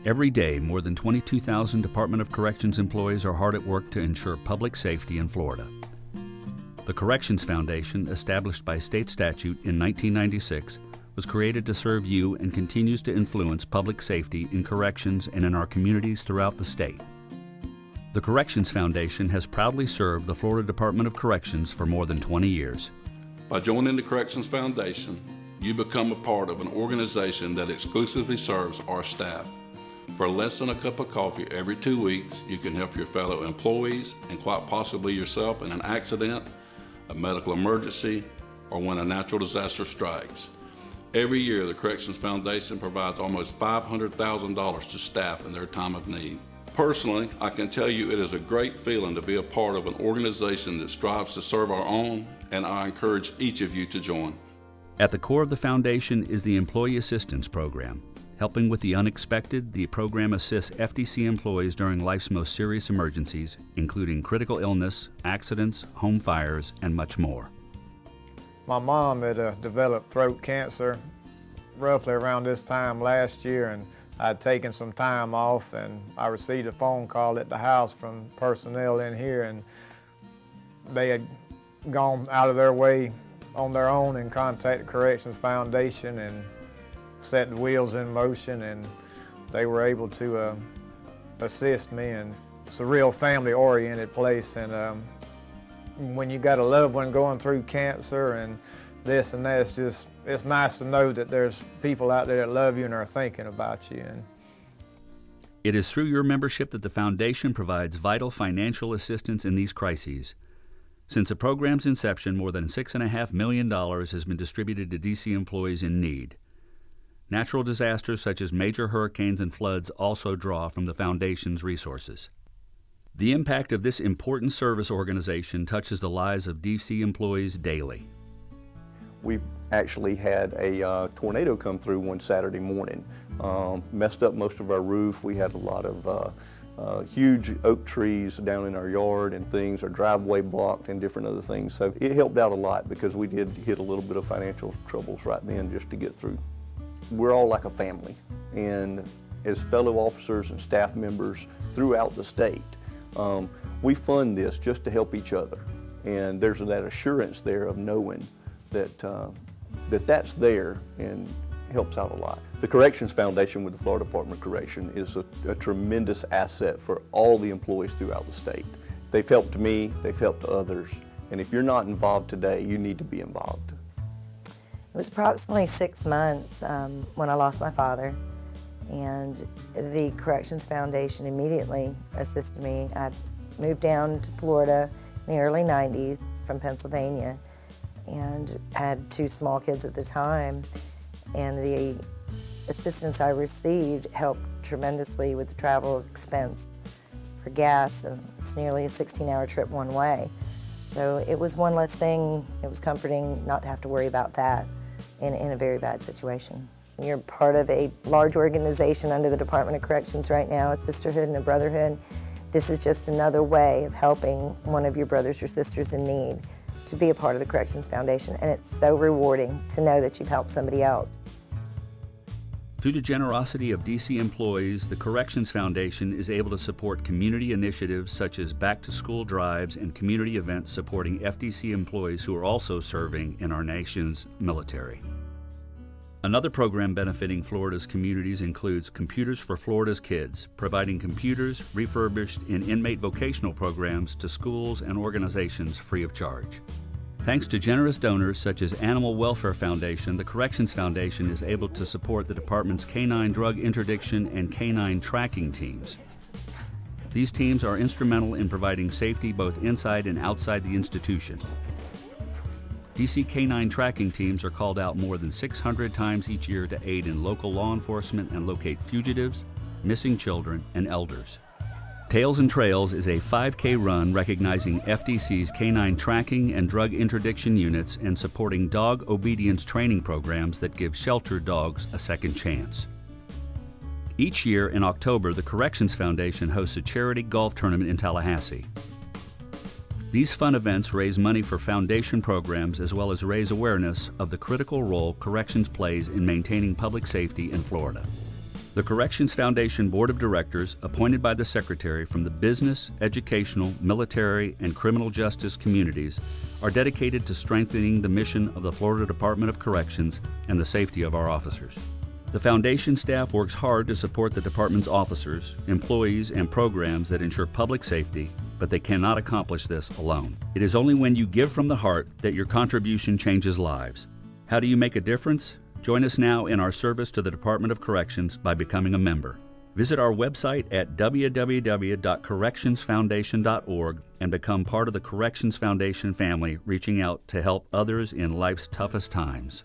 Every day, more than 22,000 Department of Corrections employees are hard at work to ensure public safety in Florida. The Corrections Foundation, established by state statute in 1996, was created to serve you and continues to influence public safety in corrections and in our communities throughout the state. The Corrections Foundation has proudly served the Florida Department of Corrections for more than 20 years. By joining the Corrections Foundation, you become a part of an organization that exclusively serves our staff. For less than a cup of coffee every 2 weeks, you can help your fellow employees and quite possibly yourself in an accident, a medical emergency, or when a natural disaster strikes. Every year, the Corrections Foundation provides almost $500,000 to staff in their time of need. Personally, I can tell you it is a great feeling to be a part of an organization that strives to serve our own, and I encourage each of you to join. At the core of the foundation is the Employee Assistance Program. Helping with the unexpected, the program assists FDC employees during life's most serious emergencies, including critical illness, accidents, home fires, and much more. My mom had developed throat cancer roughly around this time last year, and I'd taken some time off, and I received a phone call at the house from personnel in here, and they had gone out of their way on their own and contacted Corrections Foundation and set the wheels in motion, and they were able to assist me. And it's a real family-oriented place, and when you got a loved one going through cancer and this and that, it's nice to know that there's people out there that love you and are thinking about you. And it is through your membership that the foundation provides vital financial assistance in these crises. Since the program's inception, more than $6.5 million has been distributed to DC employees in need. Natural disasters such as major hurricanes and floods also draw from the foundation's resources. The impact of this important service organization touches the lives of DC employees daily. We actually had a tornado come through one Saturday morning. Messed up most of our roof. We had a lot of huge oak trees down in our yard and things, our driveway blocked and different other things. So it helped out a lot because we did hit a little bit of financial troubles right then just to get through. We're all like a family, and as fellow officers and staff members throughout the state, we fund this just to help each other. And there's that assurance there of knowing that that's there and helps out a lot. The Corrections Foundation with the Florida Department of Correction is a tremendous asset for all the employees throughout the state. They've helped me, they've helped others, and if you're not involved today, you need to be involved. It was approximately 6 months when I lost my father, and the Corrections Foundation immediately assisted me. I moved down to Florida in the early 90s from Pennsylvania and had 2 small kids at the time, and the assistance I received helped tremendously with the travel expense for gas, and it's nearly a 16-hour trip one way. So it was one less thing. It was comforting not to have to worry about that in a very bad situation. You're part of a large organization under the Department of Corrections right now, a sisterhood and a brotherhood. This is just another way of helping one of your brothers or sisters in need to be a part of the Corrections Foundation, and it's so rewarding to know that you've helped somebody else. Through the generosity of DC employees, the Corrections Foundation is able to support community initiatives such as back-to-school drives and community events supporting FDC employees who are also serving in our nation's military. Another program benefiting Florida's communities includes Computers for Florida's Kids, providing computers refurbished in inmate vocational programs to schools and organizations free of charge. Thanks to generous donors such as Animal Welfare Foundation, the Corrections Foundation is able to support the department's canine drug interdiction and canine tracking teams. These teams are instrumental in providing safety both inside and outside the institution. DC canine tracking teams are called out more than 600 times each year to aid in local law enforcement and locate fugitives, missing children, and elders. Tails and Trails is a 5K run recognizing FDC's canine tracking and drug interdiction units and supporting dog obedience training programs that give sheltered dogs a second chance. Each year in October, the Corrections Foundation hosts a charity golf tournament in Tallahassee. These fun events raise money for foundation programs as well as raise awareness of the critical role corrections plays in maintaining public safety in Florida. The Corrections Foundation Board of Directors, appointed by the Secretary from the business, educational, military, and criminal justice communities, are dedicated to strengthening the mission of the Florida Department of Corrections and the safety of our officers. The Foundation staff works hard to support the Department's officers, employees, and programs that ensure public safety, but they cannot accomplish this alone. It is only when you give from the heart that your contribution changes lives. How do you make a difference? Join us now in our service to the Department of Corrections by becoming a member. Visit our website at www.correctionsfoundation.org and become part of the Corrections Foundation family, reaching out to help others in life's toughest times.